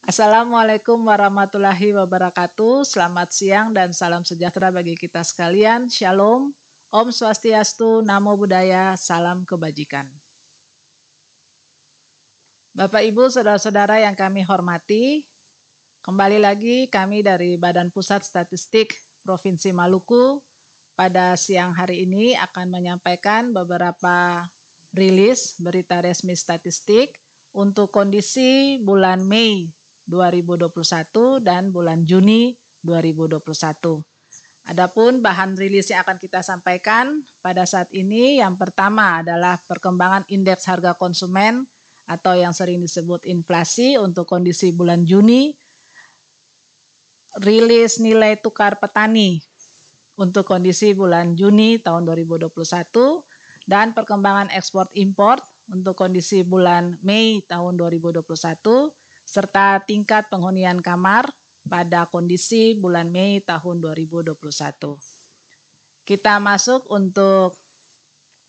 Assalamualaikum warahmatullahi wabarakatuh. Selamat siang dan salam sejahtera bagi kita sekalian. Shalom, Om Swastiastu, Namo Buddhaya, salam kebajikan. Bapak Ibu, saudara-saudara yang kami hormati, kembali lagi kami dari Badan Pusat Statistik Provinsi Maluku pada siang hari ini akan menyampaikan beberapa rilis berita resmi statistik untuk kondisi bulan Mei 2021 dan bulan Juni 2021. Adapun bahan rilis yang akan kita sampaikan pada saat ini, yang pertama adalah perkembangan indeks harga konsumen atau yang sering disebut inflasi untuk kondisi bulan Juni, rilis nilai tukar petani untuk kondisi bulan Juni tahun 2021, dan perkembangan ekspor impor untuk kondisi bulan Mei tahun 2021, serta tingkat penghunian kamar pada kondisi bulan Mei tahun 2021. Kita masuk untuk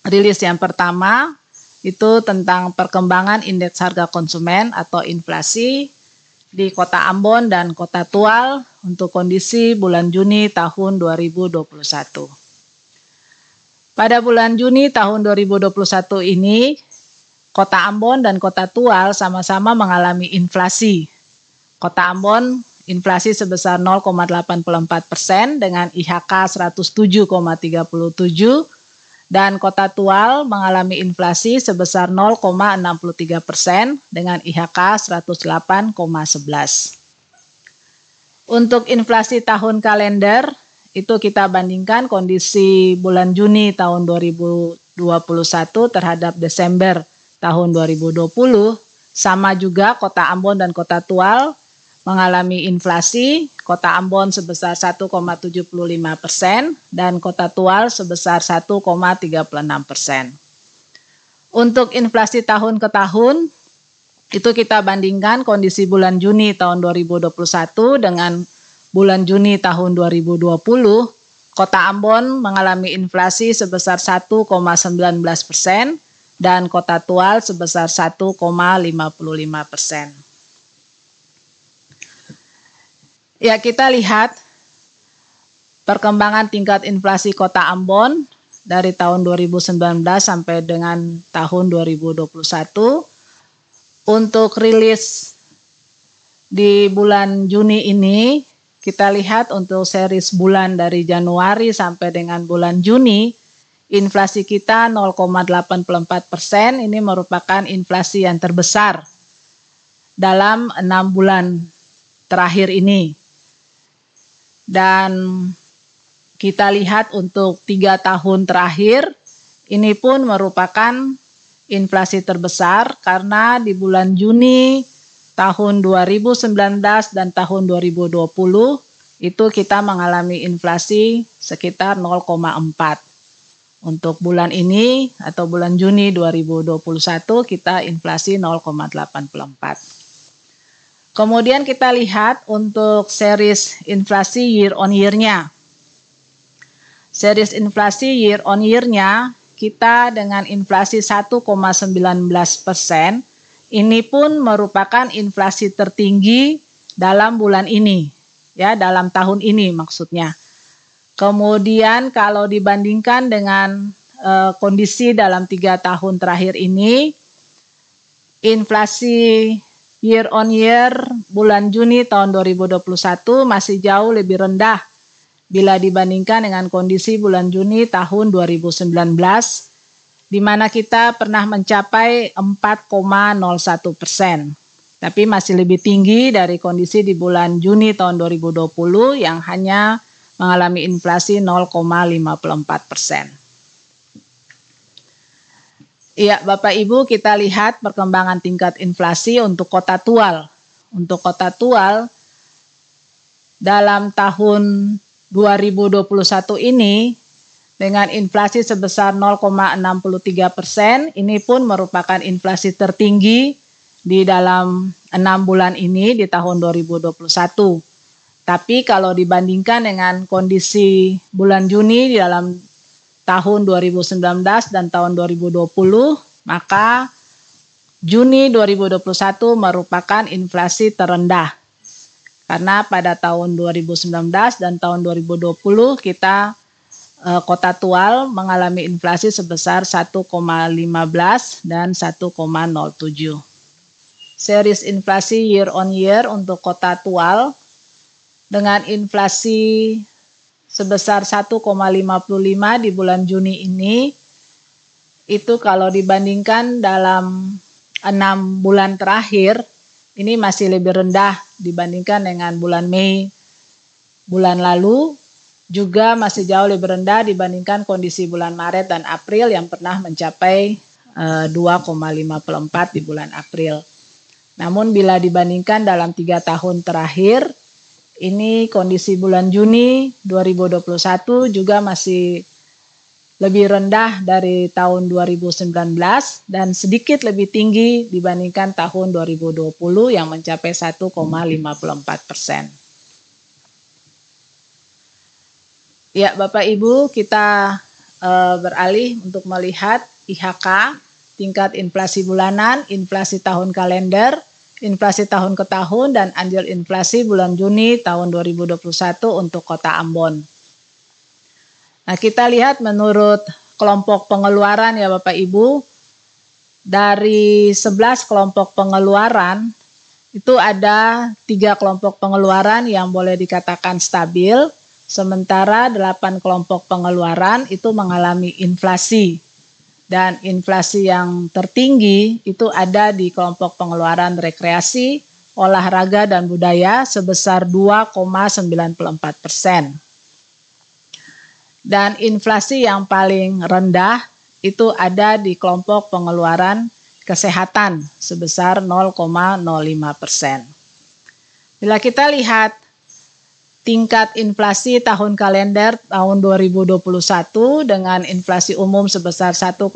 rilis yang pertama, itu tentang perkembangan indeks harga konsumen atau inflasi di Kota Ambon dan Kota Tual untuk kondisi bulan Juni tahun 2021. Pada bulan Juni tahun 2021 ini, Kota Ambon dan Kota Tual sama-sama mengalami inflasi. Kota Ambon inflasi sebesar 0,84% dengan IHK 107,37, dan Kota Tual mengalami inflasi sebesar 0,63% dengan IHK 108,11. Untuk inflasi tahun kalender, itu kita bandingkan kondisi bulan Juni tahun 2021 terhadap Desember tahun 2020, sama juga Kota Ambon dan Kota Tual mengalami inflasi, Kota Ambon sebesar 1,75% dan Kota Tual sebesar 1,36%. Untuk inflasi tahun ke tahun, itu kita bandingkan kondisi bulan Juni tahun 2021 dengan bulan Juni tahun 2020, Kota Ambon mengalami inflasi sebesar 1,19% dan Kota Tual sebesar 1,55%. Ya, kita lihat perkembangan tingkat inflasi Kota Ambon dari tahun 2019 sampai dengan tahun 2021. Untuk rilis di bulan Juni ini, kita lihat untuk series bulan dari Januari sampai dengan bulan Juni, inflasi kita 0,84%, ini merupakan inflasi yang terbesar dalam 6 bulan terakhir ini. Dan kita lihat untuk 3 tahun terakhir, ini pun merupakan inflasi terbesar karena di bulan Juni tahun 2019 dan tahun 2020 itu kita mengalami inflasi sekitar 0,4. Untuk bulan ini atau bulan Juni 2021 kita inflasi 0,84. Kemudian kita lihat untuk series inflasi year on year-nya. Series inflasi year on year-nya kita dengan inflasi 1,19%, ini pun merupakan inflasi tertinggi dalam bulan ini, ya, dalam tahun ini maksudnya. Kemudian kalau dibandingkan dengan kondisi dalam 3 tahun terakhir ini, inflasi year on year bulan Juni tahun 2021 masih jauh lebih rendah bila dibandingkan dengan kondisi bulan Juni tahun 2019, di mana kita pernah mencapai 4,01%. Tapi masih lebih tinggi dari kondisi di bulan Juni tahun 2020 yang hanya mengalami inflasi 0,54%. Iya, Bapak Ibu, kita lihat perkembangan tingkat inflasi untuk Kota Tual. Untuk Kota Tual, dalam tahun 2021 ini, dengan inflasi sebesar 0,63%, ini pun merupakan inflasi tertinggi di dalam 6 bulan ini di tahun 2021. Tapi kalau dibandingkan dengan kondisi bulan Juni di dalam tahun 2019 dan tahun 2020, maka Juni 2021 merupakan inflasi terendah. Karena pada tahun 2019 dan tahun 2020 kita Kota Tual mengalami inflasi sebesar 1,15 dan 1,07. Series inflasi year on year untuk Kota Tual dengan inflasi sebesar 1,55 di bulan Juni ini, itu kalau dibandingkan dalam 6 bulan terakhir, ini masih lebih rendah dibandingkan dengan bulan Mei bulan lalu, juga masih jauh lebih rendah dibandingkan kondisi bulan Maret dan April yang pernah mencapai 2,54 di bulan April. Namun bila dibandingkan dalam 3 tahun terakhir, ini kondisi bulan Juni 2021 juga masih lebih rendah dari tahun 2019 dan sedikit lebih tinggi dibandingkan tahun 2020 yang mencapai 1,54%. Ya, Bapak Ibu, kita beralih untuk melihat IHK, tingkat inflasi bulanan, inflasi tahun kalender, inflasi tahun ke tahun, dan andil inflasi bulan Juni tahun 2021 untuk Kota Ambon. Nah, kita lihat menurut kelompok pengeluaran ya Bapak Ibu, dari 11 kelompok pengeluaran, itu ada 3 kelompok pengeluaran yang boleh dikatakan stabil, sementara 8 kelompok pengeluaran itu mengalami inflasi. Dan inflasi yang tertinggi itu ada di kelompok pengeluaran rekreasi, olahraga, dan budaya sebesar 2,94%. Dan inflasi yang paling rendah itu ada di kelompok pengeluaran kesehatan sebesar 0,05%. Bila kita lihat tingkat inflasi tahun kalender tahun 2021 dengan inflasi umum sebesar 1,75%,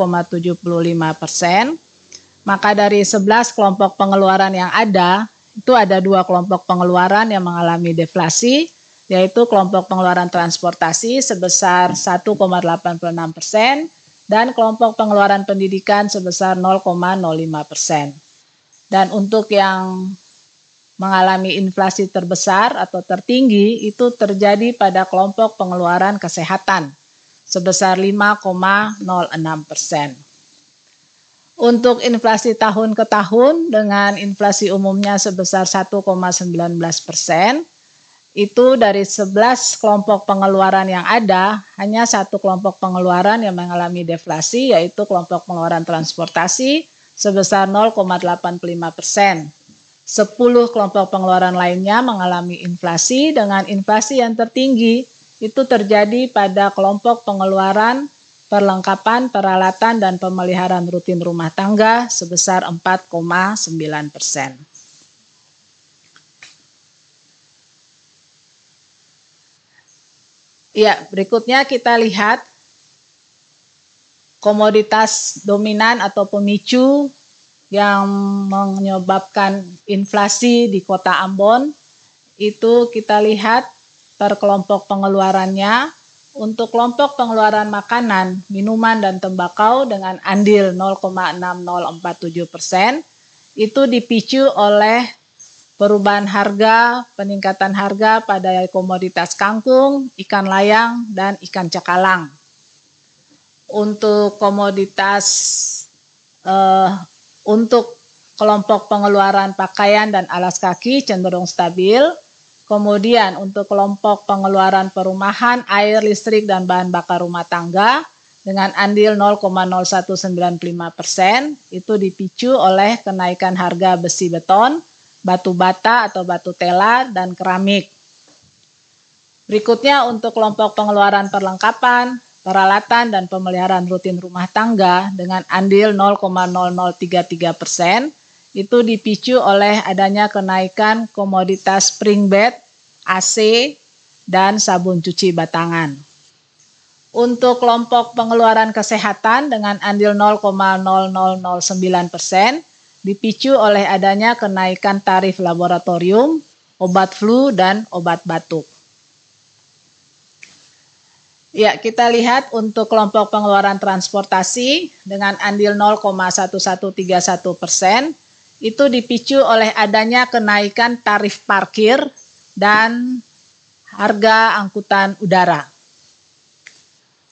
maka dari 11 kelompok pengeluaran yang ada, itu ada 2 kelompok pengeluaran yang mengalami deflasi, yaitu kelompok pengeluaran transportasi sebesar 1,86% dan kelompok pengeluaran pendidikan sebesar 0,05%. Dan untuk yang mengalami inflasi terbesar atau tertinggi itu terjadi pada kelompok pengeluaran kesehatan sebesar 5,06%. Untuk inflasi tahun ke tahun dengan inflasi umumnya sebesar 1,19%, itu dari 11 kelompok pengeluaran yang ada, hanya 1 kelompok pengeluaran yang mengalami deflasi, yaitu kelompok pengeluaran transportasi sebesar 0,85%. 10 kelompok pengeluaran lainnya mengalami inflasi dengan inflasi yang tertinggi itu terjadi pada kelompok pengeluaran perlengkapan, peralatan, dan pemeliharaan rutin rumah tangga sebesar 4,9%. Ya, berikutnya kita lihat komoditas dominan atau pemicu yang menyebabkan inflasi di Kota Ambon. Itu kita lihat per kelompok pengeluarannya. Untuk kelompok pengeluaran makanan, minuman, dan tembakau dengan andil 0,6047%, itu dipicu oleh perubahan harga, peningkatan harga pada komoditas kangkung, ikan layang, dan ikan cakalang. Untuk komoditas untuk kelompok pengeluaran pakaian dan alas kaki cenderung stabil. Kemudian untuk kelompok pengeluaran perumahan, air, listrik, dan bahan bakar rumah tangga dengan andil 0,0195%, itu dipicu oleh kenaikan harga besi beton, batu bata atau batu tela, dan keramik. Berikutnya untuk kelompok pengeluaran perlengkapan, peralatan, dan pemeliharaan rutin rumah tangga dengan andil 0,0033%, itu dipicu oleh adanya kenaikan komoditas spring bed, AC, dan sabun cuci batangan. Untuk kelompok pengeluaran kesehatan dengan andil 0,0009%, dipicu oleh adanya kenaikan tarif laboratorium, obat flu, dan obat batuk. Ya, kita lihat untuk kelompok pengeluaran transportasi dengan andil 0,1131% itu dipicu oleh adanya kenaikan tarif parkir dan harga angkutan udara.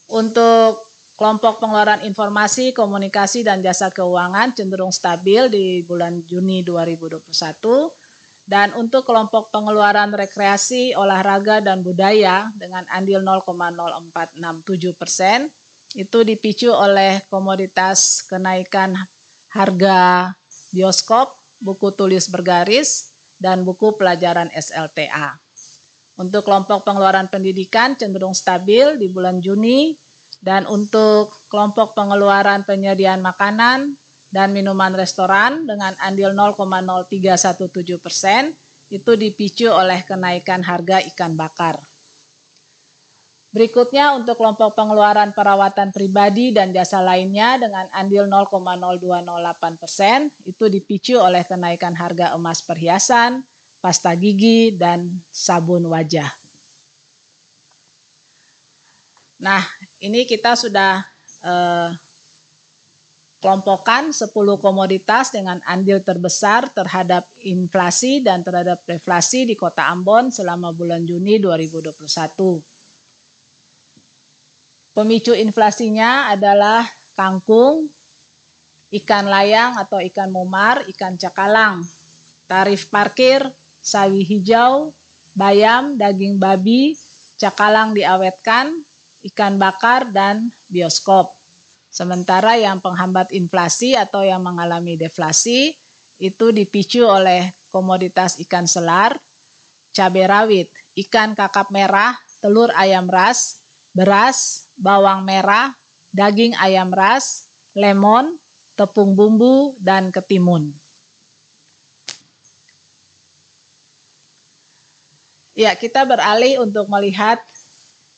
Untuk kelompok pengeluaran informasi, komunikasi, dan jasa keuangan cenderung stabil di bulan Juni 2021. Dan untuk kelompok pengeluaran rekreasi, olahraga, dan budaya dengan andil 0,0467% itu dipicu oleh komoditas kenaikan harga bioskop, buku tulis bergaris, dan buku pelajaran SLTA. Untuk kelompok pengeluaran pendidikan cenderung stabil di bulan Juni, dan untuk kelompok pengeluaran penyediaan makanan dan minuman restoran dengan andil 0,0317% itu dipicu oleh kenaikan harga ikan bakar. Berikutnya untuk kelompok pengeluaran perawatan pribadi dan jasa lainnya dengan andil 0,0208% itu dipicu oleh kenaikan harga emas perhiasan, pasta gigi, dan sabun wajah. Nah, ini kita sudah kelompokkan 10 komoditas dengan andil terbesar terhadap inflasi dan terhadap deflasi di Kota Ambon selama bulan Juni 2021. Pemicu inflasinya adalah kangkung, ikan layang atau ikan mumar, ikan cakalang, tarif parkir, sawi hijau, bayam, daging babi, cakalang diawetkan, ikan bakar, dan bioskop. Sementara yang penghambat inflasi atau yang mengalami deflasi itu dipicu oleh komoditas ikan selar, cabai rawit, ikan kakap merah, telur ayam ras, beras, bawang merah, daging ayam ras, lemon, tepung bumbu, dan ketimun. Ya, kita beralih untuk melihat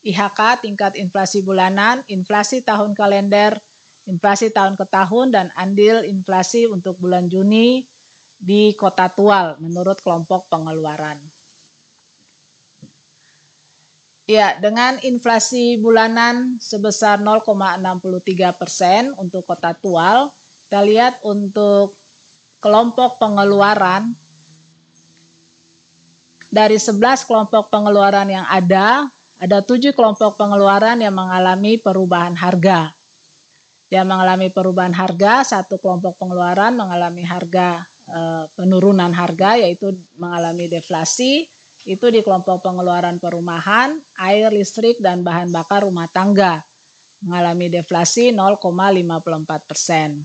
IHK tingkat inflasi bulanan, inflasi tahun kalender, inflasi tahun ke tahun, dan andil inflasi untuk bulan Juni di Kota Tual menurut kelompok pengeluaran. Ya, dengan inflasi bulanan sebesar 0,63% untuk Kota Tual, kita lihat untuk kelompok pengeluaran dari 11 kelompok pengeluaran yang ada 7 kelompok pengeluaran yang mengalami perubahan harga. Yang mengalami perubahan harga, 1 kelompok pengeluaran mengalami penurunan harga, yaitu mengalami deflasi, itu di kelompok pengeluaran perumahan, air, listrik, dan bahan bakar rumah tangga, mengalami deflasi 0,54%.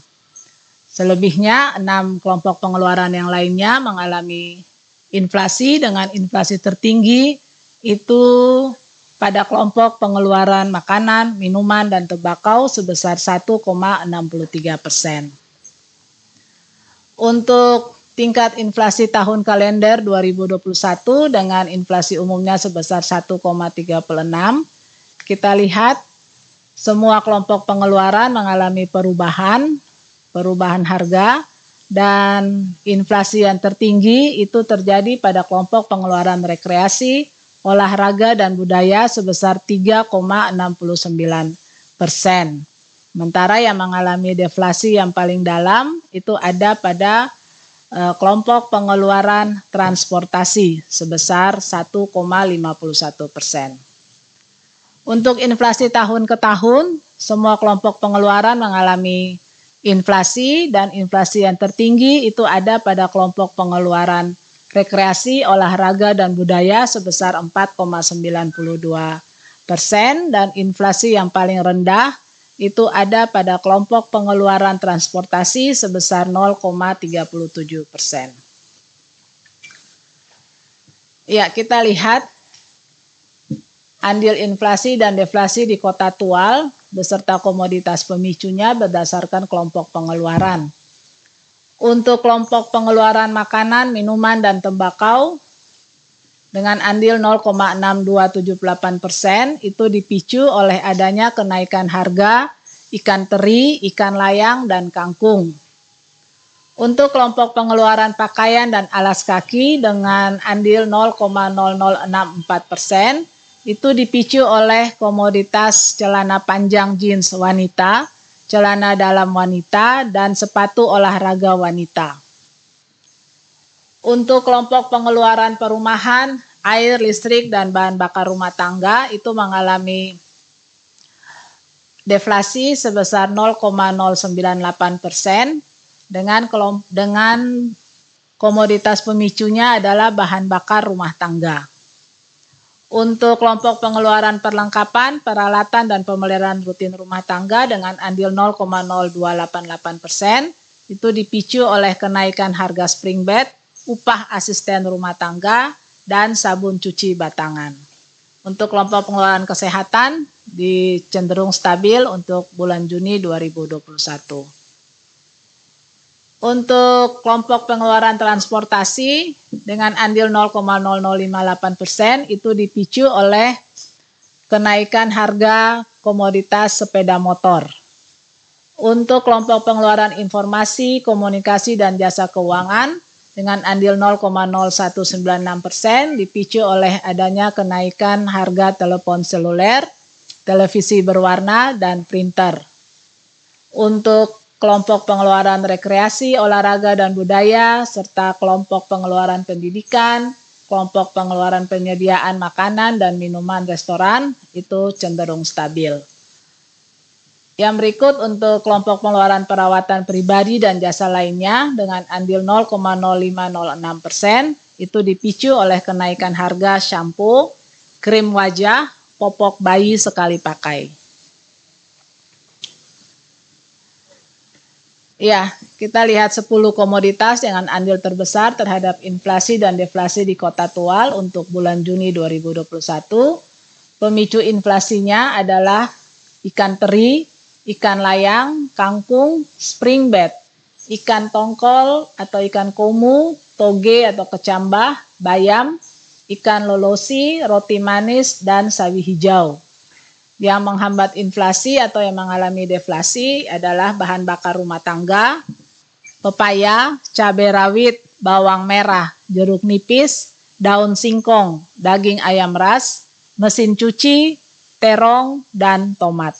Selebihnya, 6 kelompok pengeluaran yang lainnya mengalami inflasi dengan inflasi tertinggi, itu pada kelompok pengeluaran makanan, minuman, dan tembakau sebesar 1,63%. Untuk tingkat inflasi tahun kalender 2021 dengan inflasi umumnya sebesar 1,36, kita lihat semua kelompok pengeluaran mengalami perubahan harga, dan inflasi yang tertinggi itu terjadi pada kelompok pengeluaran rekreasi, olahraga, dan budaya sebesar 3,69%. Sementara yang mengalami deflasi yang paling dalam itu ada pada kelompok pengeluaran transportasi sebesar 1,51%. Untuk inflasi tahun ke tahun, semua kelompok pengeluaran mengalami inflasi, dan inflasi yang tertinggi itu ada pada kelompok pengeluaran rekreasi, olahraga, dan budaya sebesar 4,92%, dan inflasi yang paling rendah itu ada pada kelompok pengeluaran transportasi sebesar 0,37%. Ya, kita lihat andil inflasi dan deflasi di Kota Tual beserta komoditas pemicunya berdasarkan kelompok pengeluaran. Untuk kelompok pengeluaran makanan, minuman, dan tembakau dengan andil 0,6278% itu dipicu oleh adanya kenaikan harga ikan teri, ikan layang, dan kangkung. Untuk kelompok pengeluaran pakaian dan alas kaki dengan andil 0,0064% itu dipicu oleh komoditas celana panjang jeans wanita, celana dalam wanita, dan sepatu olahraga wanita. Untuk kelompok pengeluaran perumahan, air, listrik, dan bahan bakar rumah tangga itu mengalami deflasi sebesar 0,098% dengan komoditas pemicunya adalah bahan bakar rumah tangga. Untuk kelompok pengeluaran perlengkapan, peralatan, dan pemeliharaan rutin rumah tangga dengan andil 0,0288% itu dipicu oleh kenaikan harga spring bed, upah asisten rumah tangga, dan sabun cuci batangan. Untuk kelompok pengeluaran kesehatan cenderung stabil untuk bulan Juni 2021. Untuk kelompok pengeluaran transportasi dengan andil 0,0058% itu dipicu oleh kenaikan harga komoditas sepeda motor. Untuk kelompok pengeluaran informasi, komunikasi, dan jasa keuangan dengan andil 0,0196% dipicu oleh adanya kenaikan harga telepon seluler, televisi berwarna, dan printer. Untuk kelompok pengeluaran rekreasi, olahraga, dan budaya, serta kelompok pengeluaran pendidikan, kelompok pengeluaran penyediaan makanan dan minuman restoran itu cenderung stabil. Yang berikut untuk kelompok pengeluaran perawatan pribadi dan jasa lainnya dengan andil 0,0506% itu dipicu oleh kenaikan harga shampoo, krim wajah, popok bayi sekali pakai. Ya, kita lihat 10 komoditas dengan andil terbesar terhadap inflasi dan deflasi di Kota Tual untuk bulan Juni 2021. Pemicu inflasinya adalah ikan teri, ikan layang, kangkung, spring bed, ikan tongkol atau ikan komu, toge atau kecambah, bayam, ikan lolosi, roti manis, dan sawi hijau. Yang menghambat inflasi atau yang mengalami deflasi adalah bahan bakar rumah tangga, pepaya, cabai rawit, bawang merah, jeruk nipis, daun singkong, daging ayam ras, mesin cuci, terong, dan tomat.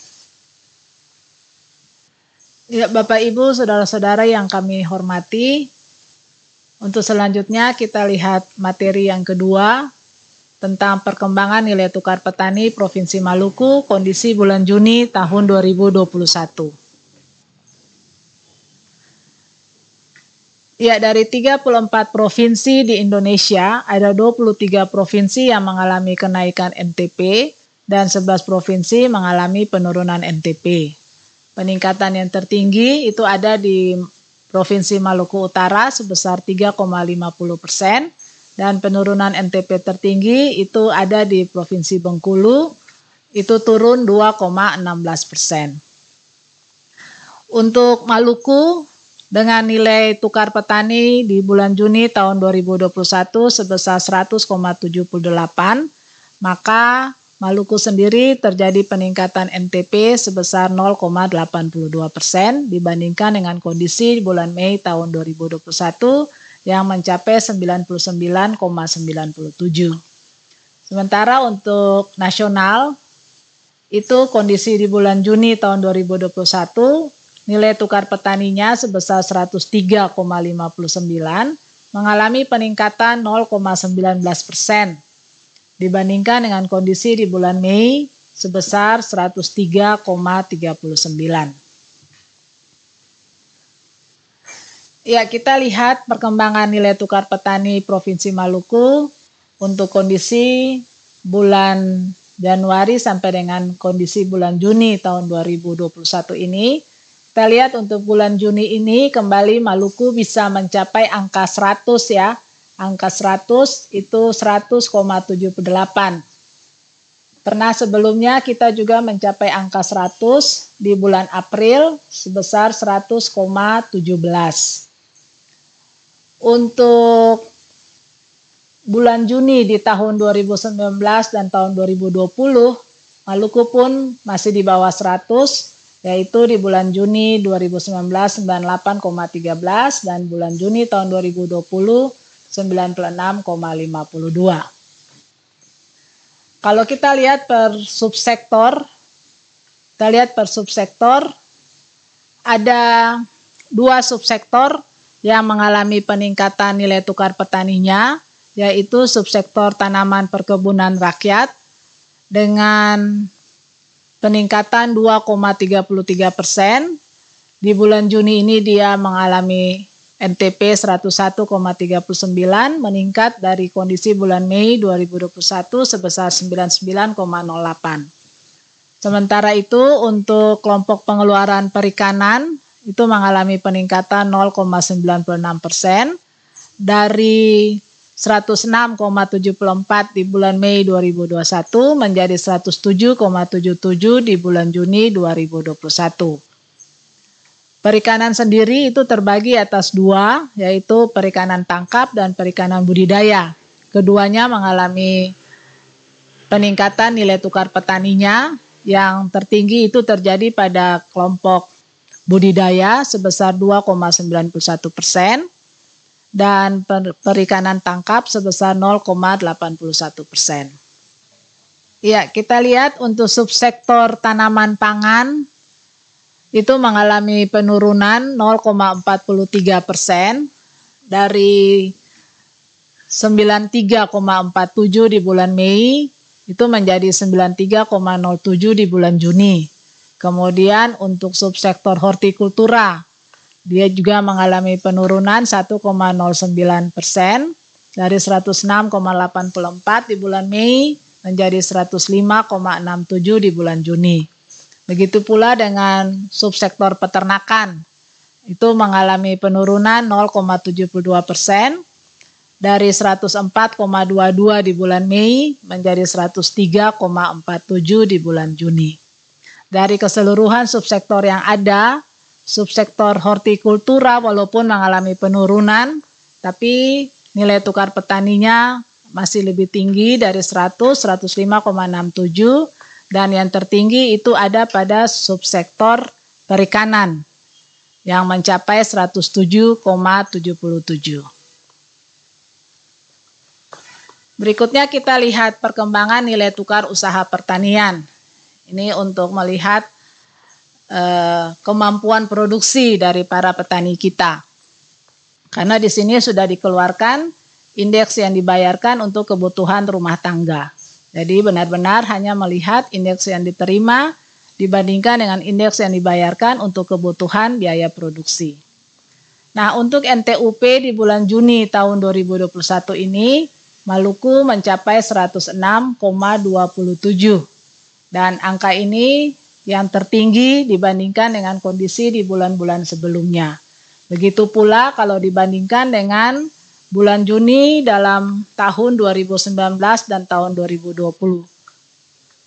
Ya, Bapak Ibu, saudara-saudara yang kami hormati, untuk selanjutnya kita lihat materi yang kedua, tentang perkembangan nilai tukar petani Provinsi Maluku kondisi bulan Juni tahun 2021. Ya, dari 34 provinsi di Indonesia, ada 23 provinsi yang mengalami kenaikan NTP dan 11 provinsi mengalami penurunan NTP. Peningkatan yang tertinggi itu ada di Provinsi Maluku Utara sebesar 3,50%, dan penurunan NTP tertinggi itu ada di Provinsi Bengkulu, itu turun 2,16%. Untuk Maluku, dengan nilai tukar petani di bulan Juni tahun 2021 sebesar 100,78, maka Maluku sendiri terjadi peningkatan NTP sebesar 0,82% dibandingkan dengan kondisi bulan Mei tahun 2021, yang mencapai 99,97. Sementara untuk nasional, itu kondisi di bulan Juni tahun 2021, nilai tukar petaninya sebesar 103,59, mengalami peningkatan 0,19% dibandingkan dengan kondisi di bulan Mei sebesar 103,39. Ya, kita lihat perkembangan nilai tukar petani Provinsi Maluku untuk kondisi bulan Januari sampai dengan kondisi bulan Juni tahun 2021 ini. Kita lihat untuk bulan Juni ini kembali Maluku bisa mencapai angka 100 ya. Angka 100 itu 100,78. Pernah sebelumnya kita juga mencapai angka 100 di bulan April sebesar 100,17. Untuk bulan Juni di tahun 2019 dan tahun 2020, Maluku pun masih di bawah 100, yaitu di bulan Juni 2019 98,13 dan bulan Juni tahun 2020 96,52. Kalau kita lihat per subsektor, ada 2 subsektor yang mengalami peningkatan nilai tukar petaninya, yaitu subsektor tanaman perkebunan rakyat dengan peningkatan 2,33%. Di bulan Juni ini dia mengalami NTP 101,39, meningkat dari kondisi bulan Mei 2021 sebesar 99,08. Sementara itu untuk kelompok pengeluaran perikanan itu mengalami peningkatan 0,96% dari 106,74 di bulan Mei 2021 menjadi 107,77 di bulan Juni 2021. Perikanan sendiri itu terbagi atas 2, yaitu perikanan tangkap dan perikanan budidaya. Keduanya mengalami peningkatan nilai tukar petaninya, yang tertinggi itu terjadi pada kelompok budidaya sebesar 2,91% dan perikanan tangkap sebesar 0,81%. Ya, kita lihat untuk subsektor tanaman pangan itu mengalami penurunan 0,43% dari 93,47 di bulan Mei itu menjadi 93,07 di bulan Juni. Kemudian untuk subsektor hortikultura dia juga mengalami penurunan 1,09% dari 106,84 di bulan Mei menjadi 105,67 di bulan Juni. Begitu pula dengan subsektor peternakan, itu mengalami penurunan 0,72% dari 104,22 di bulan Mei menjadi 103,47 di bulan Juni. Dari keseluruhan subsektor yang ada, subsektor hortikultura walaupun mengalami penurunan, tapi nilai tukar petaninya masih lebih tinggi dari 105,67, dan yang tertinggi itu ada pada subsektor perikanan yang mencapai 107,77. Berikutnya kita lihat perkembangan nilai tukar usaha pertanian. Ini untuk melihat kemampuan produksi dari para petani kita. Karena di sini sudah dikeluarkan indeks yang dibayarkan untuk kebutuhan rumah tangga. Jadi benar-benar hanya melihat indeks yang diterima dibandingkan dengan indeks yang dibayarkan untuk kebutuhan biaya produksi. Nah, untuk NTUP di bulan Juni tahun 2021 ini, Maluku mencapai 106,27. Dan angka ini yang tertinggi dibandingkan dengan kondisi di bulan-bulan sebelumnya. Begitu pula kalau dibandingkan dengan bulan Juni dalam tahun 2019 dan tahun 2020.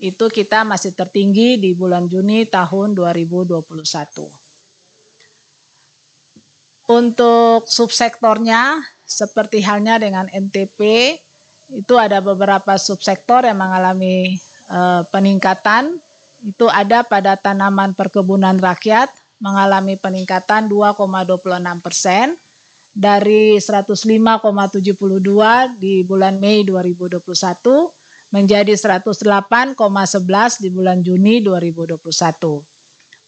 Itu kita masih tertinggi di bulan Juni tahun 2021. Untuk subsektornya, seperti halnya dengan NTP, itu ada beberapa subsektor yang mengalami peningkatan. Itu ada pada tanaman perkebunan rakyat, mengalami peningkatan 2,26%. Dari 105,72 di bulan Mei 2021 menjadi 108,11 di bulan Juni 2021.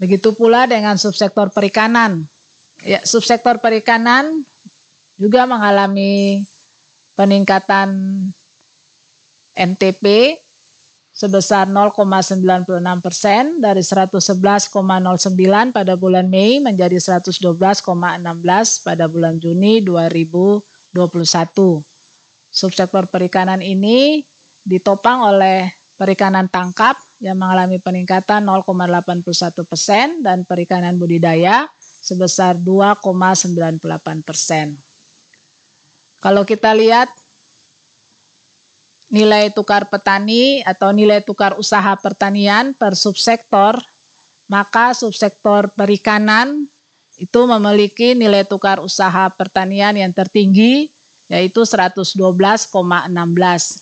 Begitu pula dengan subsektor perikanan. Ya, subsektor perikanan juga mengalami peningkatan NTP sebesar 0,96% dari 111,09 pada bulan Mei menjadi 112,16 pada bulan Juni 2021. Subsektor perikanan ini ditopang oleh perikanan tangkap yang mengalami peningkatan 0,81% dan perikanan budidaya sebesar 2,98%. Kalau kita lihat nilai tukar petani atau nilai tukar usaha pertanian per subsektor, maka subsektor perikanan itu memiliki nilai tukar usaha pertanian yang tertinggi, yaitu 112,16.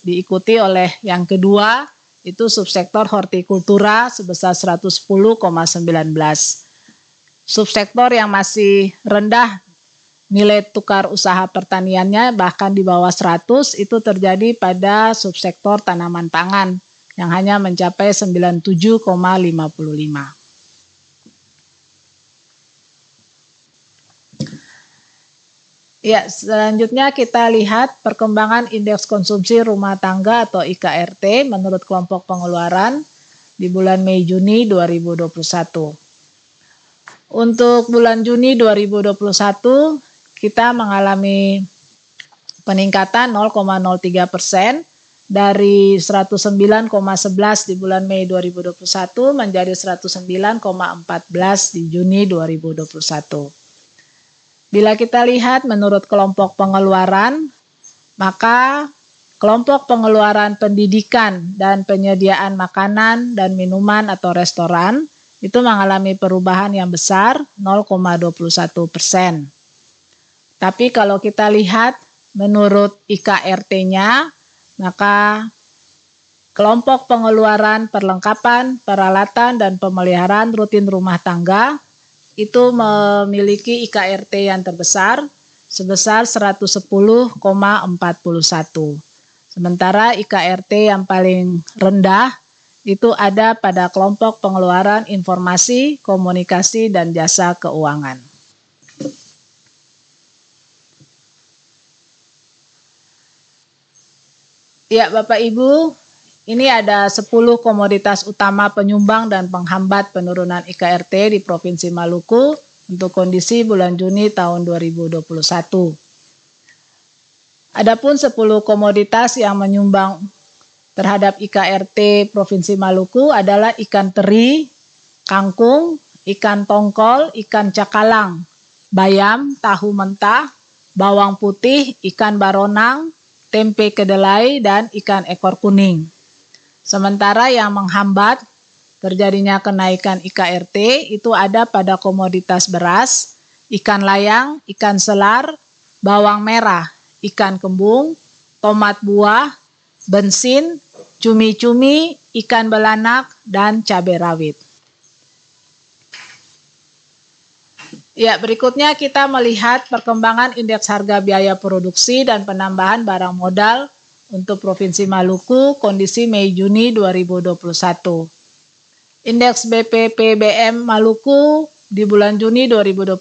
Diikuti oleh yang kedua, itu subsektor hortikultura sebesar 110,19. Subsektor yang masih rendah nilai tukar usaha pertaniannya bahkan di bawah 100 itu terjadi pada subsektor tanaman pangan yang hanya mencapai 97,55. Ya, selanjutnya kita lihat perkembangan indeks konsumsi rumah tangga atau IKRT menurut kelompok pengeluaran di bulan Mei Juni 2021. Untuk bulan Juni 2021 kita mengalami peningkatan 0,03% dari 109,11 di bulan Mei 2021 menjadi 109,14 di Juni 2021. Bila kita lihat menurut kelompok pengeluaran, maka kelompok pengeluaran pendidikan dan penyediaan makanan dan minuman atau restoran itu mengalami perubahan yang besar 0,21%. Tapi kalau kita lihat menurut IKRT-nya, maka kelompok pengeluaran perlengkapan, peralatan, dan pemeliharaan rutin rumah tangga itu memiliki IKRT yang terbesar sebesar 110,41. Sementara IKRT yang paling rendah itu ada pada kelompok pengeluaran informasi, komunikasi, dan jasa keuangan. Ya, Bapak Ibu, ini ada 10 komoditas utama penyumbang dan penghambat penurunan IKRT di Provinsi Maluku untuk kondisi bulan Juni tahun 2021. Adapun 10 komoditas yang menyumbang terhadap IKRT Provinsi Maluku adalah ikan teri, kangkung, ikan tongkol, ikan cakalang, bayam, tahu mentah, bawang putih, ikan baronang, tempe kedelai, dan ikan ekor kuning. Sementara yang menghambat terjadinya kenaikan IKRT itu ada pada komoditas beras, ikan layang, ikan selar, bawang merah, ikan kembung, tomat buah, bensin, cumi-cumi, ikan belanak, dan cabai rawit. Ya, berikutnya kita melihat perkembangan indeks harga biaya produksi dan penambahan barang modal untuk Provinsi Maluku kondisi Mei-Juni 2021. Indeks BPPBM Maluku di bulan Juni 2021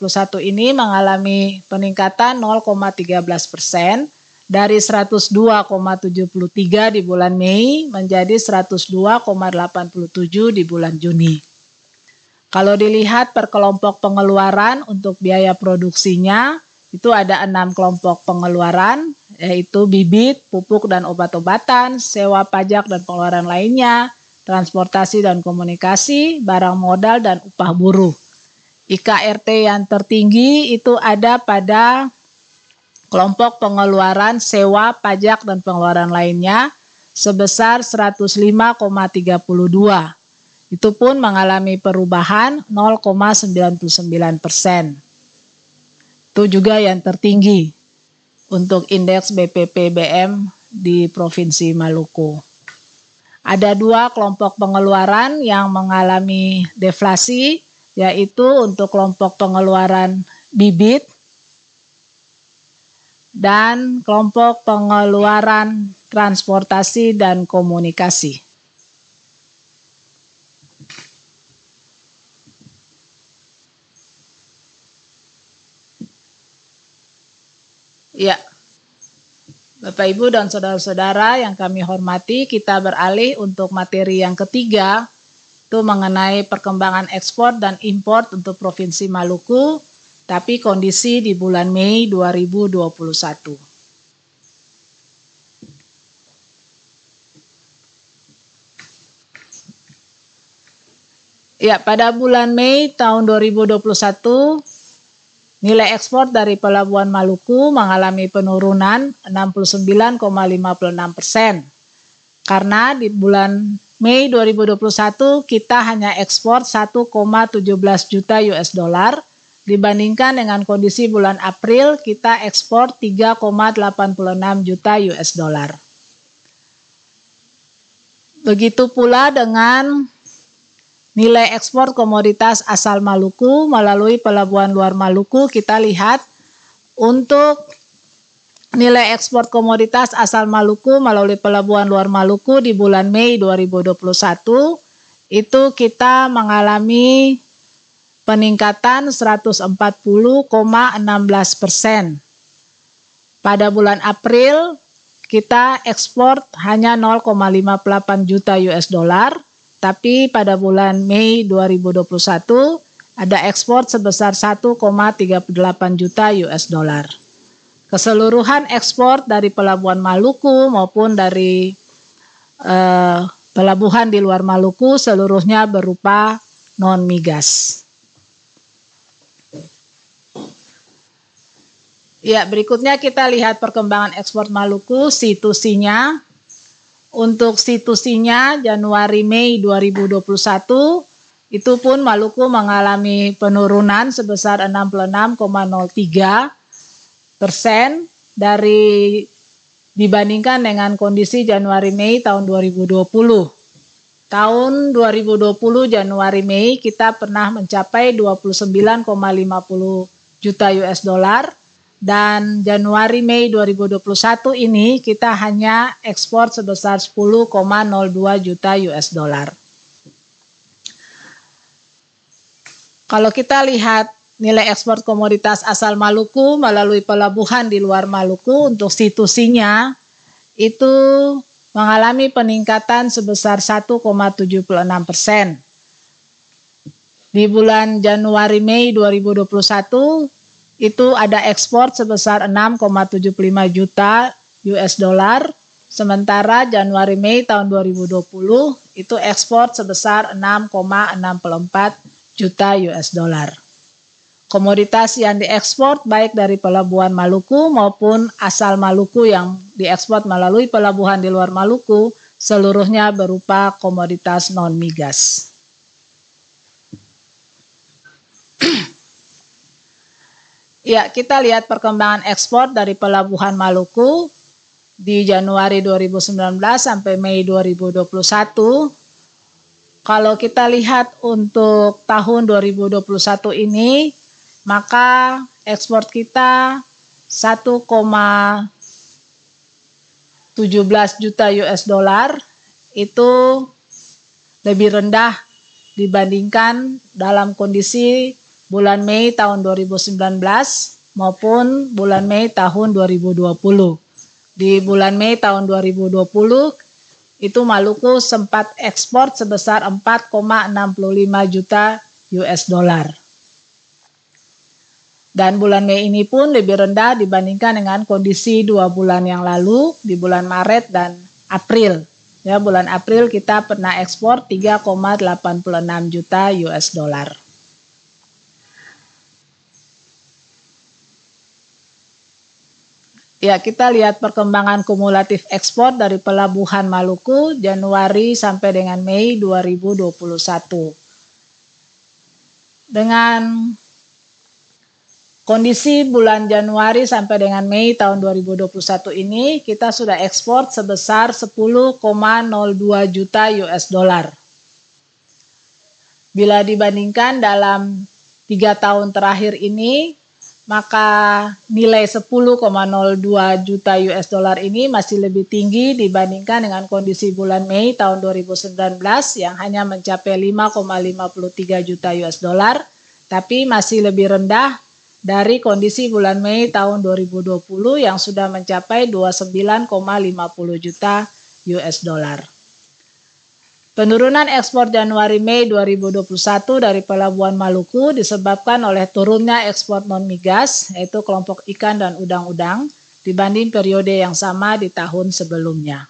ini mengalami peningkatan 0,13% dari 102,73 di bulan Mei menjadi 102,87 di bulan Juni. Kalau dilihat per kelompok pengeluaran untuk biaya produksinya, itu ada 6 kelompok pengeluaran, yaitu bibit, pupuk dan obat-obatan, sewa pajak dan pengeluaran lainnya, transportasi dan komunikasi, barang modal, dan upah buruh. IKRT yang tertinggi itu ada pada kelompok pengeluaran sewa, pajak, dan pengeluaran lainnya sebesar 105,32. Itu pun mengalami perubahan 0,99%. Itu juga yang tertinggi untuk indeks BPPBM di Provinsi Maluku. Ada 2 kelompok pengeluaran yang mengalami deflasi, yaitu untuk kelompok pengeluaran bibit dan kelompok pengeluaran transportasi dan komunikasi. Ya, Bapak Ibu dan saudara-saudara yang kami hormati, kita beralih untuk materi yang ketiga, itu mengenai perkembangan ekspor dan impor untuk Provinsi Maluku, tapi kondisi di bulan Mei 2021. Ya, pada bulan Mei tahun 2021, nilai ekspor dari Pelabuhan Maluku mengalami penurunan 69,56%. Karena di bulan Mei 2021 kita hanya ekspor 1,17 juta US dollar dibandingkan dengan kondisi bulan April kita ekspor 3,86 juta US dollar. Begitu pula dengan nilai ekspor komoditas asal Maluku melalui Pelabuhan Luar Maluku, kita lihat untuk nilai ekspor komoditas asal Maluku melalui pelabuhan luar Maluku di bulan Mei 2021 itu kita mengalami peningkatan 140,16%. Pada bulan April kita ekspor hanya 0,58 juta US dollar, tapi pada bulan Mei 2021 ada ekspor sebesar 1,38 juta US dollar. Keseluruhan ekspor dari pelabuhan Maluku maupun dari pelabuhan di luar Maluku seluruhnya berupa non-migas. Ya, berikutnya kita lihat perkembangan ekspor Maluku, situsinya. Untuk situsinya Januari-Mei 2021, itu pun Maluku mengalami penurunan sebesar 66,03% dari dibandingkan dengan kondisi Januari-Mei tahun 2020. Tahun 2020 Januari-Mei kita pernah mencapai 29,50 juta US dollar. Dan Januari-Mei 2021 ini kita hanya ekspor sebesar 10,02 juta US dollar. Kalau kita lihat nilai ekspor komoditas asal Maluku melalui pelabuhan di luar Maluku untuk situsinya itu mengalami peningkatan sebesar 1,76%. Di bulan Januari-Mei 2021 itu ada ekspor sebesar 6,75 juta US dollar, sementara Januari-Mei tahun 2020 itu ekspor sebesar 6,64 juta US dollar. Komoditas yang diekspor baik dari pelabuhan Maluku maupun asal Maluku yang diekspor melalui pelabuhan di luar Maluku seluruhnya berupa komoditas non-migas. Ya, kita lihat perkembangan ekspor dari pelabuhan Maluku di Januari 2019 sampai Mei 2021. Kalau kita lihat untuk tahun 2021 ini, maka ekspor kita 1,17 juta US dollar itu lebih rendah dibandingkan dalam kondisi bulan Mei tahun 2019 maupun bulan Mei tahun 2020. Di bulan Mei tahun 2020 itu Maluku sempat ekspor sebesar 4,65 juta US dollar. Dan bulan Mei ini pun lebih rendah dibandingkan dengan kondisi 2 bulan yang lalu di bulan Maret dan April. Ya, bulan April kita pernah ekspor 3,86 juta US dollar. Ya, kita lihat perkembangan kumulatif ekspor dari pelabuhan Maluku Januari sampai dengan Mei 2021. Dengan kondisi bulan Januari sampai dengan Mei tahun 2021 ini, kita sudah ekspor sebesar 10,02 juta US dollar. Bila dibandingkan dalam 3 tahun terakhir ini, maka nilai 10,02 juta US dollar ini masih lebih tinggi dibandingkan dengan kondisi bulan Mei tahun 2019 yang hanya mencapai 5,53 juta US dollar, tapi masih lebih rendah dari kondisi bulan Mei tahun 2020 yang sudah mencapai 29,50 juta US dollar. Penurunan ekspor Januari-Mei 2021 dari pelabuhan Maluku disebabkan oleh turunnya ekspor non-migas, yaitu kelompok ikan dan udang-udang, dibanding periode yang sama di tahun sebelumnya.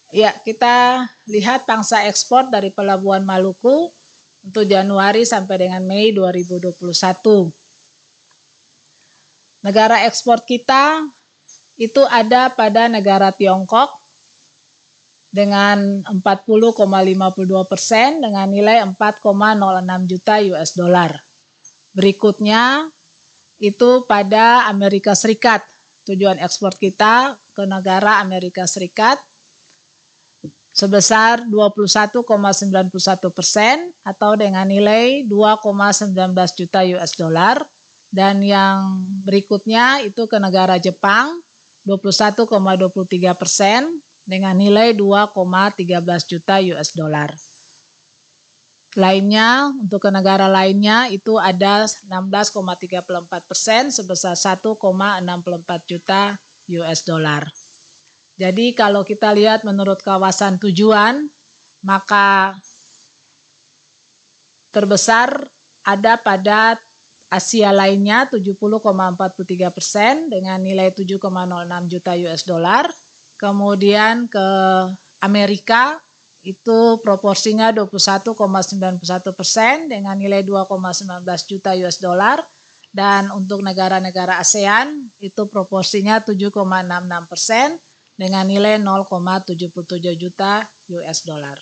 Ya, kita lihat pangsa ekspor dari pelabuhan Maluku untuk Januari sampai dengan Mei 2021. Negara ekspor kita itu ada pada negara Tiongkok dengan 40,52% dengan nilai 4,06 juta US dollar. Berikutnya itu pada Amerika Serikat. Tujuan ekspor kita ke negara Amerika Serikat sebesar 21,91% atau dengan nilai 2,19 juta US dollar. Dan yang berikutnya itu ke negara Jepang 21,23% dengan nilai 2,13 juta US dollar. Lainnya, untuk ke negara lainnya itu ada 16,34% sebesar 1,64 juta US dollar. Jadi kalau kita lihat menurut kawasan tujuan, maka terbesar ada pada Asia lainnya 70,43% dengan nilai 7,06 juta US dollar. Kemudian ke Amerika itu proporsinya 21,91% dengan nilai 2,19 juta US dollar. Dan untuk negara-negara ASEAN itu proporsinya 7,66% dengan nilai 0,77 juta US dollar.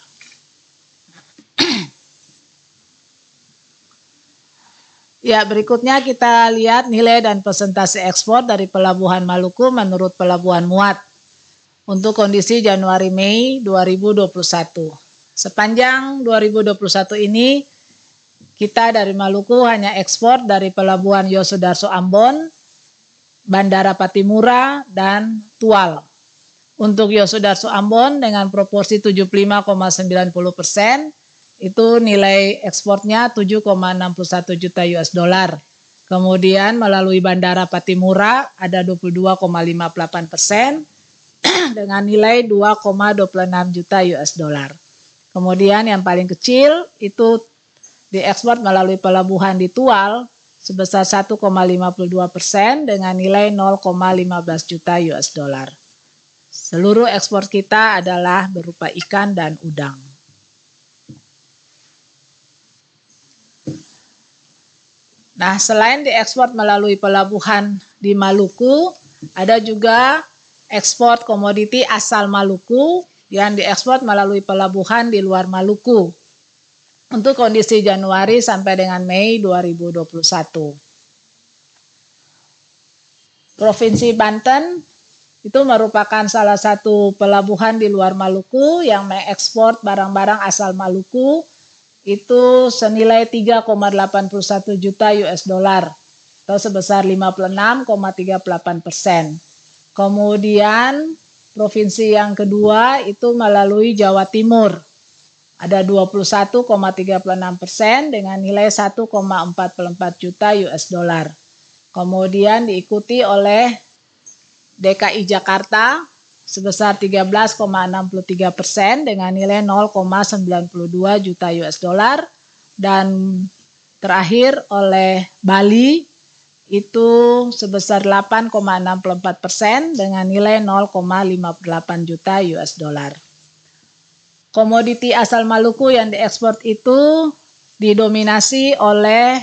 Ya, berikutnya kita lihat nilai dan persentase ekspor dari Pelabuhan Maluku menurut Pelabuhan Muat untuk kondisi Januari-Mei 2021. Sepanjang 2021 ini, kita dari Maluku hanya ekspor dari Pelabuhan Yosudarso Ambon, Bandara Patimura, dan Tual. Untuk Yosudarso Ambon dengan proporsi 75,90%, itu nilai ekspornya 7,61 juta US dollar. Kemudian melalui Bandara Patimura ada 22,58%, dengan nilai 2,26 juta US dollar. Kemudian yang paling kecil itu diekspor melalui pelabuhan di Tual sebesar 1,52% dengan nilai 0,15 juta US dollar. Seluruh ekspor kita adalah berupa ikan dan udang. Nah, selain diekspor melalui pelabuhan di Maluku, ada juga ekspor komoditi asal Maluku yang diekspor melalui pelabuhan di luar Maluku untuk kondisi Januari sampai dengan Mei 2021. Provinsi Banten itu merupakan salah satu pelabuhan di luar Maluku yang mengekspor barang-barang asal Maluku itu senilai 3,81 juta US dollar atau sebesar 56,38%. Kemudian provinsi yang kedua itu melalui Jawa Timur. Ada 21,36% dengan nilai 1,44 juta US dollar. Kemudian diikuti oleh DKI Jakarta sebesar 13,63% dengan nilai 0,92 juta US dollar. Dan terakhir oleh Bali itu sebesar 8,64% dengan nilai 0,58 juta US dollar. Komoditi asal Maluku yang diekspor itu didominasi oleh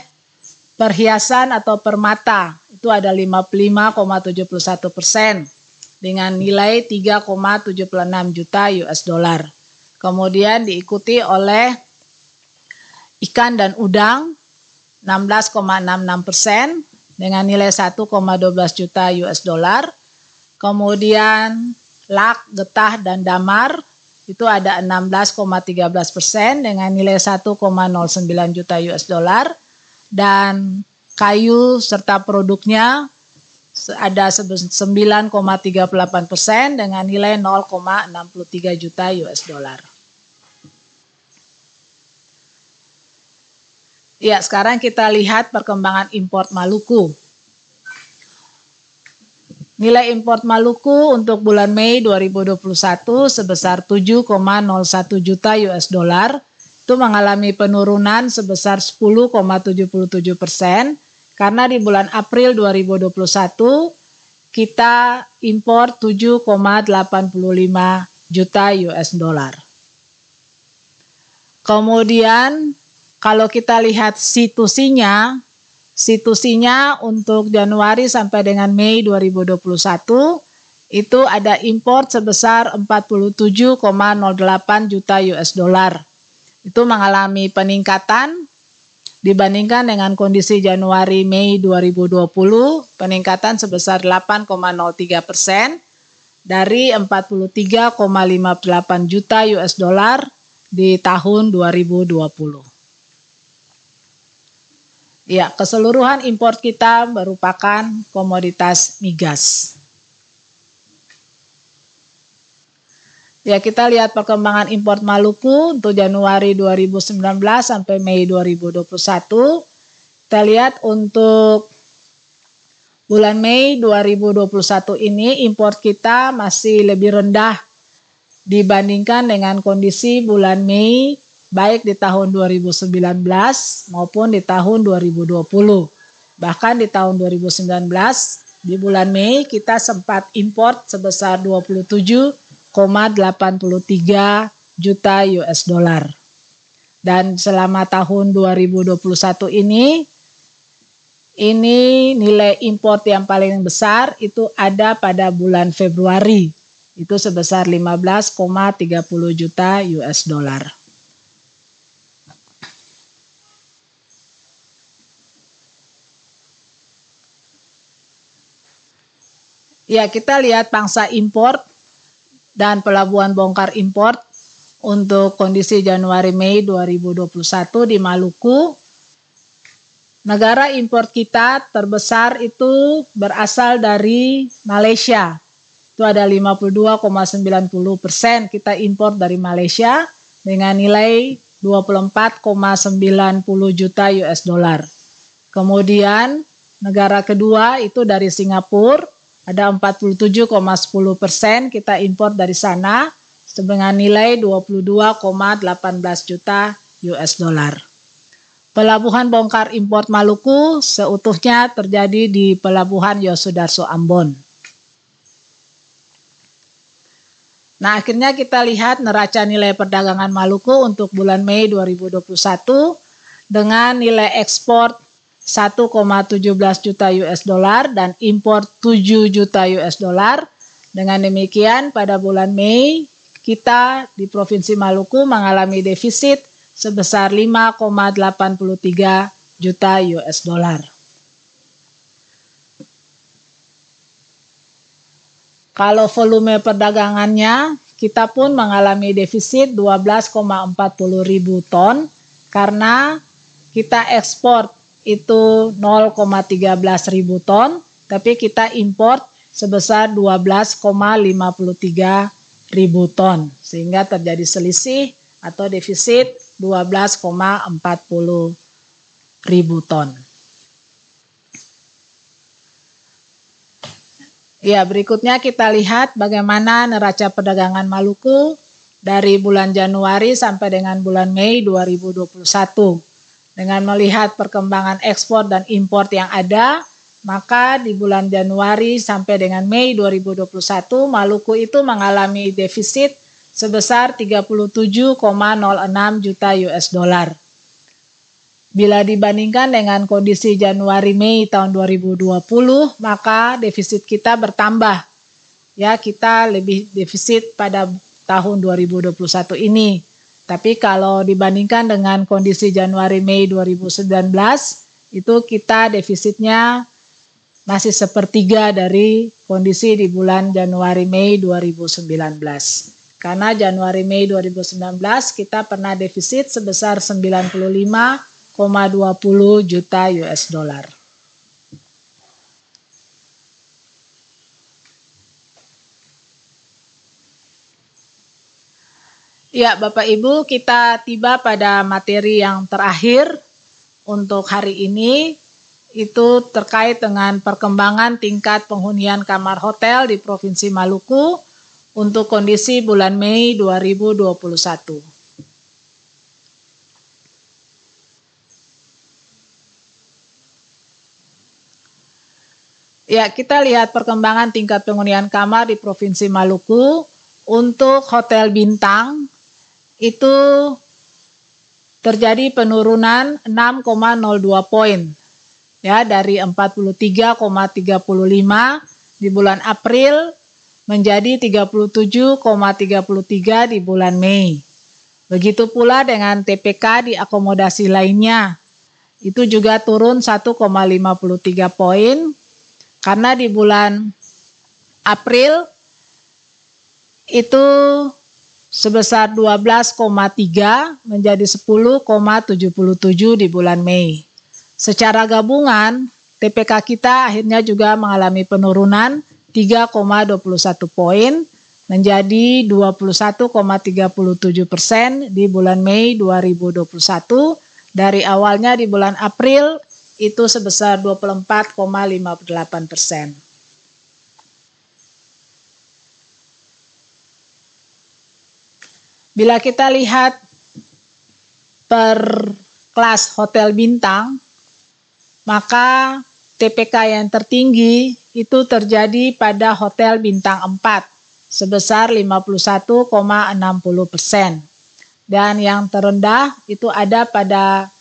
perhiasan atau permata. Itu ada 55,71% dengan nilai 3,76 juta US dollar. Kemudian diikuti oleh ikan dan udang 16,66% dengan nilai 1,12 juta US dollar. Kemudian lak, getah, dan damar itu ada 16,13% dengan nilai 1,09 juta US dollar. Dan kayu serta produknya ada 9,38% dengan nilai 0,63 juta US dollar. Ya, sekarang kita lihat perkembangan import Maluku. Nilai import Maluku untuk bulan Mei 2021 sebesar 7,01 juta US dollar. Itu mengalami penurunan sebesar 10,77% karena di bulan April 2021 kita impor 7,85 juta US dollar. Kemudian kalau kita lihat situsinya untuk Januari sampai dengan Mei 2021 itu ada impor sebesar 47,08 juta US dollar. Itu mengalami peningkatan dibandingkan dengan kondisi Januari Mei 2020, peningkatan sebesar 8,03% dari 43,58 juta US dollar di tahun 2020. Ya, keseluruhan impor kita merupakan komoditas migas. Ya, kita lihat perkembangan impor Maluku untuk Januari 2019 sampai Mei 2021. Kita lihat untuk bulan Mei 2021 ini impor kita masih lebih rendah dibandingkan dengan kondisi bulan Mei baik di tahun 2019 maupun di tahun 2020. Bahkan di tahun 2019 di bulan Mei kita sempat impor sebesar 27,83 juta US dollar. Dan selama tahun 2021 ini nilai impor yang paling besar itu ada pada bulan Februari. Itu sebesar 15,30 juta US dollar. Ya, kita lihat pangsa impor dan pelabuhan bongkar impor untuk kondisi Januari-Mei 2021 di Maluku. Negara impor kita terbesar itu berasal dari Malaysia. Itu ada 52,90% kita impor dari Malaysia dengan nilai 24,90 juta US dollar. Kemudian negara kedua itu dari Singapura. Ada 47,10% kita impor dari sana dengan nilai 22,18 juta US dollar. Pelabuhan bongkar impor Maluku seutuhnya terjadi di Pelabuhan Yosudarso Ambon. Nah, akhirnya kita lihat neraca nilai perdagangan Maluku untuk bulan Mei 2021 dengan nilai ekspor 1,17 juta US dollar dan impor 7 juta US dollar. Dengan demikian pada bulan Mei kita di Provinsi Maluku mengalami defisit sebesar 5,83 juta US dollar. Kalau volume perdagangannya kita pun mengalami defisit 12,40 ribu ton karena kita ekspor itu 0,13 ribu ton, tapi kita import sebesar 12,53 ribu ton, sehingga terjadi selisih atau defisit 12,40 ribu ton. Ya, berikutnya kita lihat bagaimana neraca perdagangan Maluku dari bulan Januari sampai dengan bulan Mei 2021. Dengan melihat perkembangan ekspor dan impor yang ada, maka di bulan Januari sampai dengan Mei 2021, Maluku itu mengalami defisit sebesar 37,06 juta US dollar. Bila dibandingkan dengan kondisi Januari-Mei tahun 2020, maka defisit kita bertambah. Ya, kita lebih defisit pada tahun 2021 ini. Tapi kalau dibandingkan dengan kondisi Januari-Mei 2019, itu kita defisitnya masih sepertiga dari kondisi di bulan Januari-Mei 2019. Karena Januari-Mei 2019 kita pernah defisit sebesar 95,20 juta US dollar. Ya, Bapak Ibu, kita tiba pada materi yang terakhir untuk hari ini, itu terkait dengan perkembangan tingkat penghunian kamar hotel di Provinsi Maluku untuk kondisi bulan Mei 2021. Ya, kita lihat perkembangan tingkat penghunian kamar di Provinsi Maluku. Untuk hotel bintang itu terjadi penurunan 6,02 poin ya, dari 43,35 di bulan April menjadi 37,33 di bulan Mei. Begitu pula dengan TPK di akomodasi lainnya, itu juga turun 1,53 poin karena di bulan April itu sebesar 12,3 menjadi 10,77 di bulan Mei. Secara gabungan, TPK kita akhirnya juga mengalami penurunan 3,21 poin menjadi 21,37% di bulan Mei 2021 dari awalnya di bulan April itu sebesar 24,58%. Bila kita lihat per kelas hotel bintang, maka TPK yang tertinggi itu terjadi pada hotel bintang 4 sebesar 51,60%. Dan yang terendah itu ada pada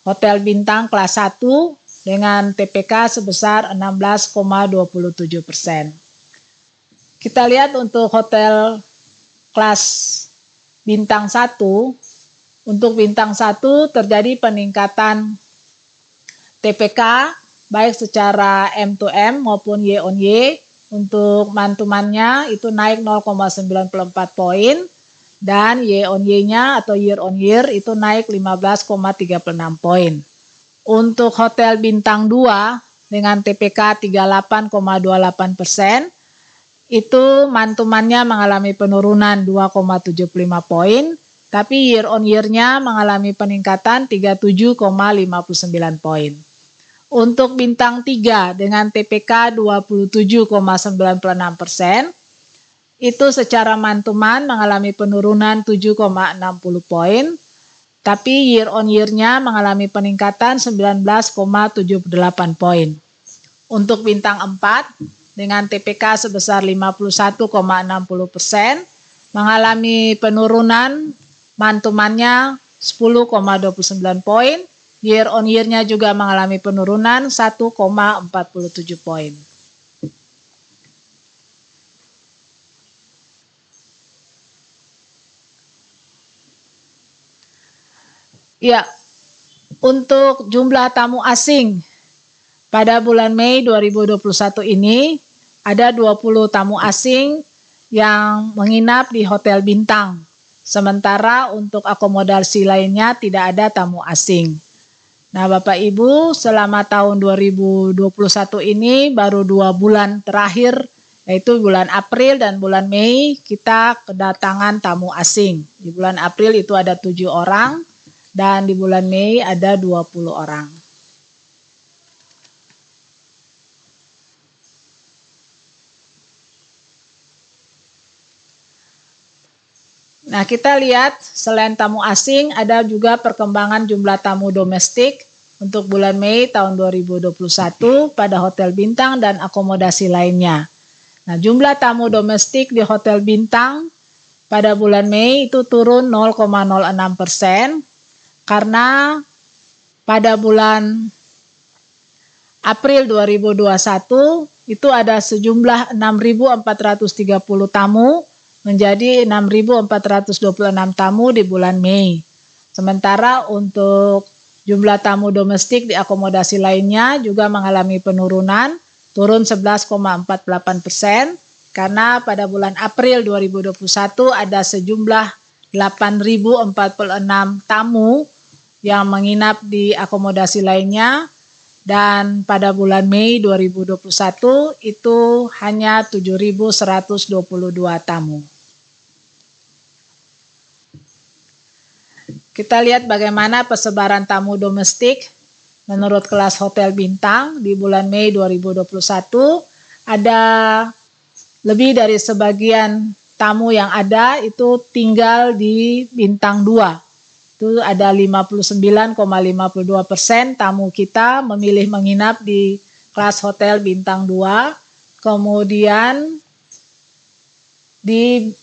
hotel bintang kelas 1 dengan TPK sebesar 16,27%. Kita lihat untuk hotel kelas bintang 1, untuk bintang 1 terjadi peningkatan TPK baik secara M2M maupun Y on Y. Untuk mantumannya itu naik 0,94 poin dan Y on Y-nya atau year on year itu naik 15,36 poin. Untuk hotel bintang 2 dengan TPK 38,28%, itu mantumannya mengalami penurunan 2,75 poin, tapi year on year-nya mengalami peningkatan 37,59 poin. Untuk bintang 3 dengan TPK 27,96%, itu secara mantuman mengalami penurunan 7,60 poin, tapi year on year-nya mengalami peningkatan 19,78 poin. Untuk bintang 4 dengan TPK sebesar 51,60%, mengalami penurunan mantumannya 10,29 poin, year on year-nya juga mengalami penurunan 1,47 poin. Ya, untuk jumlah tamu asing pada bulan Mei 2021 ini ada 20 tamu asing yang menginap di hotel bintang. Sementara untuk akomodasi lainnya tidak ada tamu asing. Nah, Bapak Ibu, selama tahun 2021 ini baru 2 bulan terakhir, yaitu bulan April dan bulan Mei, kita kedatangan tamu asing. Di bulan April itu ada 7 orang, dan di bulan Mei ada 20 orang. Nah, kita lihat selain tamu asing ada juga perkembangan jumlah tamu domestik untuk bulan Mei tahun 2021 pada hotel bintang dan akomodasi lainnya. Nah, jumlah tamu domestik di hotel bintang pada bulan Mei itu turun 0,06% karena pada bulan April 2021 itu ada sejumlah 6.430 tamu menjadi 6.426 tamu di bulan Mei. Sementara untuk jumlah tamu domestik di akomodasi lainnya juga mengalami penurunan, turun 11,48% karena pada bulan April 2021 ada sejumlah 8.046 tamu yang menginap di akomodasi lainnya. Dan pada bulan Mei 2021 itu hanya 7.122 tamu. Kita lihat bagaimana persebaran tamu domestik menurut kelas hotel bintang di bulan Mei 2021. Ada lebih dari sebagian tamu yang ada itu tinggal di bintang 2. Itu ada 59,52% tamu kita memilih menginap di kelas hotel bintang 2. Kemudian di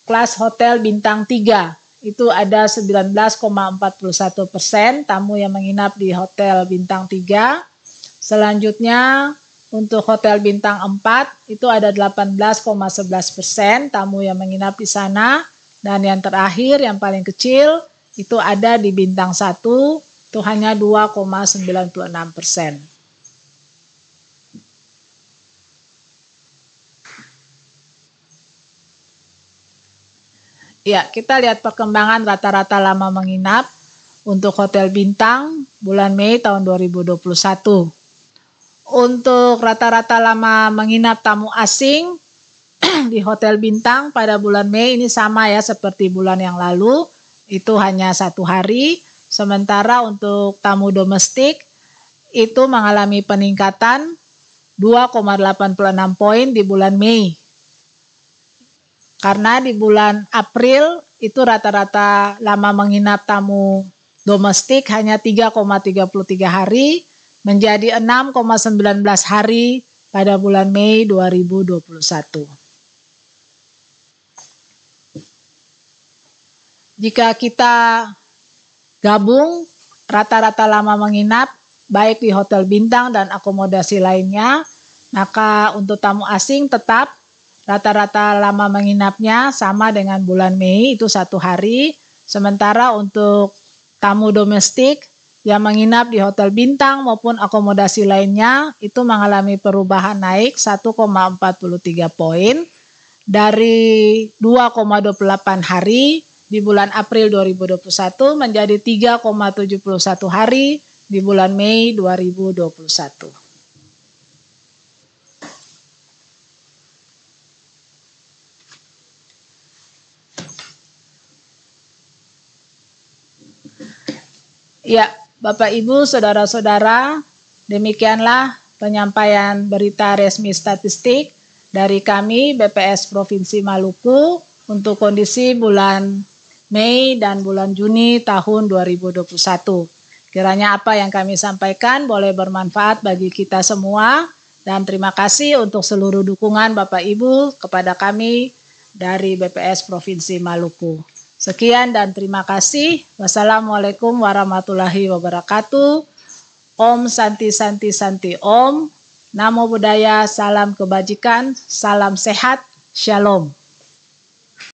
kelas hotel bintang 3 itu ada 19,41% tamu yang menginap di hotel bintang 3. Selanjutnya untuk hotel bintang 4 itu ada 18,11% tamu yang menginap di sana. Dan yang terakhir yang paling kecil itu ada di bintang 1, itu hanya 2,96%. Ya, kita lihat perkembangan rata-rata lama menginap. untuk Hotel Bintang bulan Mei tahun 2021. Untuk rata-rata lama menginap tamu asing di Hotel Bintang pada bulan Mei ini sama ya seperti bulan yang lalu, itu hanya 1 hari. Sementara untuk tamu domestik itu mengalami peningkatan 2,86 poin di bulan Mei. Karena di bulan April itu rata-rata lama menginap tamu domestik hanya 3,33 hari menjadi 6,19 hari pada bulan Mei 2021. Jika kita gabung rata-rata lama menginap baik di Hotel Bintang dan akomodasi lainnya, maka untuk tamu asing tetap rata-rata lama menginapnya sama dengan bulan Mei itu 1 hari. Sementara untuk tamu domestik yang menginap di Hotel Bintang maupun akomodasi lainnya itu mengalami perubahan naik 1,43 poin dari 2,28 hari di bulan April 2021 menjadi 3,71 hari di bulan Mei 2021. Ya, Bapak Ibu, Saudara-saudara, demikianlah penyampaian berita resmi statistik dari kami BPS Provinsi Maluku untuk kondisi bulan Mei dan bulan Juni tahun 2021. Kiranya apa yang kami sampaikan boleh bermanfaat bagi kita semua dan terima kasih untuk seluruh dukungan Bapak Ibu kepada kami dari BPS Provinsi Maluku. Sekian dan terima kasih. Wassalamualaikum warahmatullahi wabarakatuh. Om Santi Santi Santi Om. Namo Buddhaya, salam kebajikan, salam sehat, shalom.